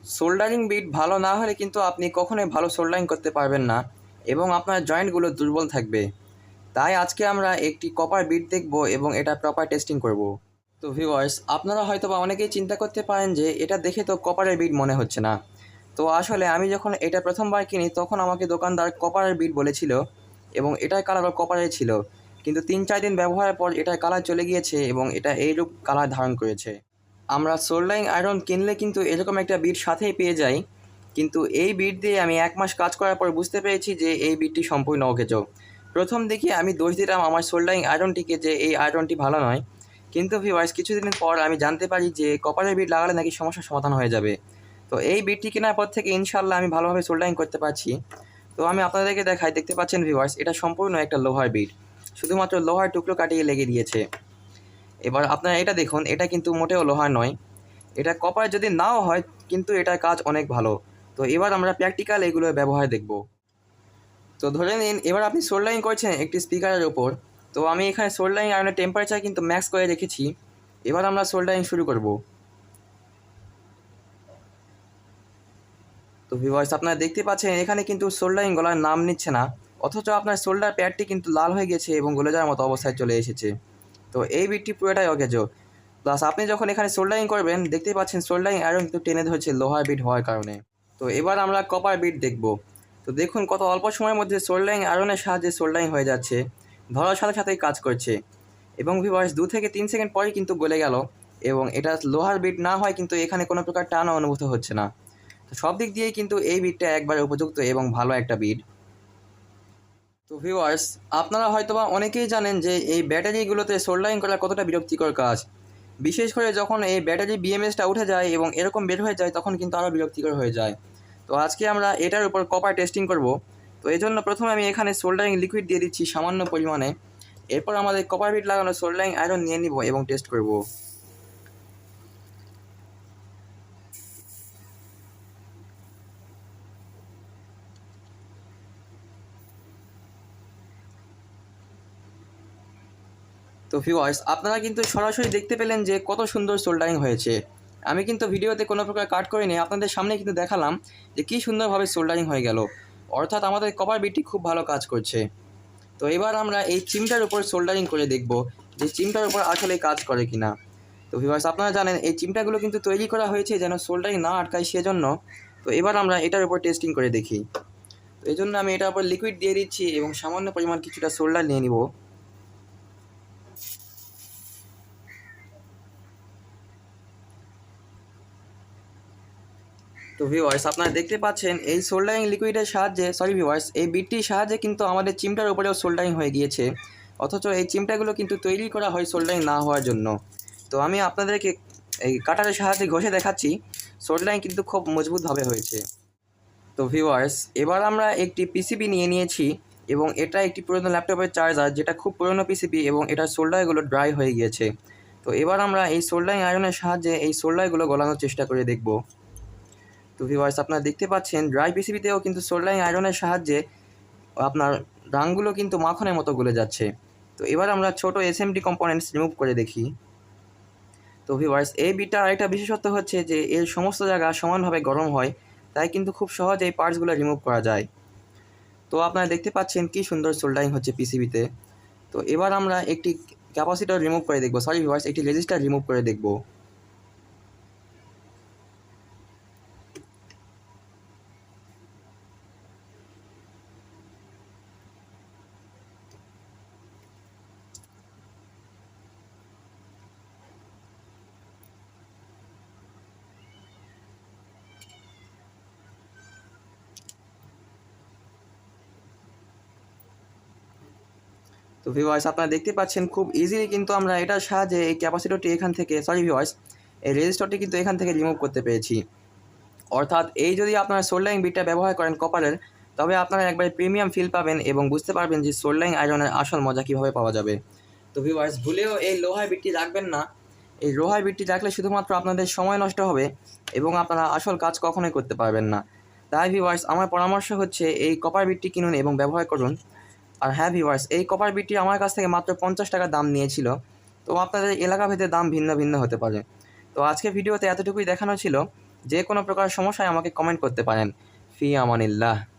Soldering bit ভালো না হলে কিন্তু আপনি কখনোই ভালো সোল্ডারিং করতে পারবেন না এবং আপনার জয়েন্টগুলো দুর্বল থাকবে। তাই আজকে আমরা একটি কপার বিট দেখব এবং এটা প্রপার টেস্টিং করব। তো ভিউয়ার্স, আপনারা হয়তোবা অনেকেই চিন্তা করতে পারেন যে এটা দেখে তো কপারের বিট মনে হচ্ছে না। তো আসলে আমি যখন এটা প্রথমবার কিনি তখন আমাকে দোকানদার কপারের বিট বলেছিল এবং এটার কালারও কপারের ছিল, কিন্তু 3-4 দিন ব্যবহারের পর এটার কালার চলে গিয়েছে এবং এটা এইরূপ কালার ধারণ করেছে। আমরা সোল্ডারিং আয়রন কিনলে কিন্তু এরকম একটা বিট সাথেই পেয়ে যাই, কিন্তু এই বিট দিয়ে আমি 1 মাস কাজ করার পর বুঝতে পেরেছি যে এই বিটটি সম্পূর্ণ অকেজো। প্রথম দিকে আমি দোষ দিতাম আমার সোল্ডারিং আয়রনটিকে যে এই আয়রনটি ভালো নয়, কিন্তু ভিউয়ার্স কিছুদিন পর আমি জানতে পারি যে কপারের বিট লাগালে নাকি সমস্যার সমাধান হয়ে যাবে। তো এই বিটটি কেনার পর থেকে ইনশাল্লাহ আমি ভালোভাবে সোল্ডারিং করতে পারছি। তো আমি আপনাদেরকে দেখাই, দেখতে পাচ্ছেন ভিউয়ার্স, এটা সম্পূর্ণ একটা লোহার বিট, শুধুমাত্র লোহার টুকরো কাটিয়ে লেগে দিয়েছে। এবার আপনারা এটা দেখুন, এটা কিন্তু মোটেও লোহার নয়, এটা কপার যদি নাও হয় কিন্তু এটার কাজ অনেক ভালো। তো এবার আমরা প্র্যাকটিক্যাল এগুলোর ব্যবহার দেখব। তো ধরে নিন এবার আপনি সোল্ডারিং করছেন একটি স্পিকারের ওপর। তো আমি এখানে সোল্ডারিং আয়রনের টেম্পারেচার কিন্তু ম্যাক্স করে রেখেছি। এবার আমরা সোল্ডারিং শুরু করব। তো ভিউয়ার্স, আপনারা দেখতে পাচ্ছেন এখানে কিন্তু সোল্ডারিং গলার নাম নিচ্ছে না, অথচ আপনার সোল্ডার প্যাডটি কিন্তু লাল হয়ে গেছে এবং গলে যাওয়ার মতো অবস্থায় চলে এসেছে। তো এই বিটটি পুরোটাই অকেজো। প্লাস আপনি যখন এখানে সোল্ডারিং করবেন দেখতেই পাচ্ছেন সোল্ডারিং আয়রন কিন্তু টেনে ধরছে লোহার বিট হওয়ার কারণে। তো এবার আমরা কপার বিট দেখব। তো দেখুন কত অল্প সময়ের মধ্যে সোল্ডারিং আয়রনের সাহায্যে সোল্ডারিং হয়ে যাচ্ছে, ধরার সাথে সাথেই কাজ করছে এবং ভিউয়ার্স 2 থেকে 3 সেকেন্ড পরেই কিন্তু গলে গেল এবং এটা লোহার বিট না হয় কিন্তু এখানে কোনো প্রকার টানও অনুভূত হচ্ছে না। তো সব দিক দিয়েই কিন্তু এই বিটটা একবারে উপযুক্ত এবং ভালো একটা বিট। তো ভিউয়ার্স, আপনারা হয়তোবা অনেকেই জানেন যে এই ব্যাটারিগুলোতে সোল্ডারিং করা কতটা বিরক্তিকর কাজ, বিশেষ করে যখন এই ব্যাটারি বিএমএসটা উঠে যায় এবং এরকম বের হয়ে যায় তখন কিন্তু আরও বিরক্তিকর হয়ে যায়। তো আজকে আমরা এটার উপর কপার টেস্টিং করব। তো এই জন্য প্রথমে আমি এখানে সোল্ডারিং লিকুইড দিয়ে দিচ্ছি সামান্য পরিমাণে। এরপর আমাদের কপার বিট লাগানো সোল্ডারিং আয়রন নিয়ে নিব এবং টেস্ট করব। তো ভিউয়ার্স, আপনারা কিন্তু সরাসরি দেখতে পেলেন যে কত সুন্দর সোল্ডারিং হয়েছে। আমি কিন্তু ভিডিওতে কোনো প্রকার কাট করিনি, আপনাদের সামনে কিন্তু দেখালাম যে কী সুন্দরভাবে সোল্ডারিং হয়ে গেল, অর্থাৎ আমাদের কপার বিটটি খুব ভালো কাজ করছে। তো এবার আমরা এই চিমটার উপর সোল্ডারিং করে দেখব যে চিমটার উপর আসলে কাজ করে কিনা। তো ভিউয়ার্স, আপনারা জানেন এই চিমটাগুলো কিন্তু তৈরি করা হয়েছে যেন সোল্ডারিং না আটকায় সেজন্য। তো এবার আমরা এটার উপর টেস্টিং করে দেখি। তো এই জন্য আমি এটার উপর লিকুইড দিয়ে দিচ্ছি এবং সামান্য পরিমাণ কিছুটা সোল্ডার নিয়ে নিব। তো ভিউয়ার্স, আপনারা দেখতে পাচ্ছেন এই সোল্ডারিং লিকুইডের সাহায্যে, সরি ভিউয়ার্স, এই বিটটির সাহায্যে কিন্তু আমাদের চিমটার উপরেও সোল্ডারিং হয়ে গিয়েছে, অথচ এই চিমটাগুলো কিন্তু তৈরি করা হয় সোল্ডারিং না হওয়ার জন্য। তো আমি আপনাদেরকে এই কাটারের সাহায্যে ঘষে দেখাচ্ছি, সোল্ডারিং কিন্তু খুব মজবুতভাবে হয়েছে। তো ভিউয়ার্স, এবার আমরা একটি পিসিবি নিয়ে নিয়েছি এবং এটা একটি পুরনো ল্যাপটপের চার্জার, যেটা খুব পুরনো পিসিবি এবং এটার সোল্ডারগুলো ড্রাই হয়ে গিয়েছে। তো এবার আমরা এই সোল্ডারিং আয়রনের সাহায্যে এই সোল্ডারগুলো গলানোর চেষ্টা করে দেখব। তো ভিউয়ার্স, আপনারা দেখতে পাচ্ছেন ড্রাই পিসিবিতেও কিন্তু সোল্ডারিং আয়রনের সাহায্যে আপনার রাংগুলো কিন্তু মাখনের মতো গলে যাচ্ছে। তো এবার আমরা ছোট এসএমডি কম্পোনেন্টস রিমুভ করে দেখি। তো ভিউয়ার্স, এই বিটটার আরেকটা বিশেষত্ব হচ্ছে যে এর সমস্ত জায়গা সমানভাবে গরম হয়, তাই কিন্তু খুব সহজে এই পার্টসগুলো রিমুভ করা যায়। তো আপনারা দেখতে পাচ্ছেন কি সুন্দর সোল্ডারিং হচ্ছে পিসিবিতে। তো এবার আমরা একটি ক্যাপাসিটর রিমুভ করে দেখব, সরি ভিউয়ার্স, একটি রেজিস্টার রিমুভ করে দেখব। তো ভিউয়ার্স, আপনারা দেখতে পাচ্ছেন খুব ইজিলি কিন্তু আমরা এটার সাহায্যে এই ক্যাপাসিটরটি এখান থেকে, সরি ভিউয়ার্স, এই রেজিস্টারটি কিন্তু এখান থেকে রিমুভ করতে পেরেছি। অর্থাৎ এই যদি আপনারা সোল্ডারিং বিটটা ব্যবহার করেন কপারের, তবে আপনারা একবারে প্রিমিয়াম ফিল পাবেন এবং বুঝতে পারবেন যে সোল্ডারিং আয়রনের আসল মজা কীভাবে পাওয়া যাবে। তো ভিউয়ার্স, ভুলেও এই লোহার বিটটি রাখবেন না। এই লোহার বিটটি রাখলে শুধুমাত্র আপনাদের সময় নষ্ট হবে এবং আপনারা আসল কাজ কখনোই করতে পারবেন না। তাই ভিউয়ার্স, আমার পরামর্শ হচ্ছে এই কপার বিটটি কিনুন এবং ব্যবহার করুন। আর হ্যাঁ ভিউয়ার্স, এই কপার বিটটি আমার কাছ থেকে মাত্র 50 টাকা দাম নিয়েছিল। তো আপনাদের এলাকা ভেদে দাম ভিন্ন ভিন্ন হতে পারে। তো আজকে ভিডিওতে এতটুকুই দেখানো ছিল। যে কোনো প্রকার সমস্যায় আমাকে কমেন্ট করতে পারেন। ফি আমানিল্লাহ।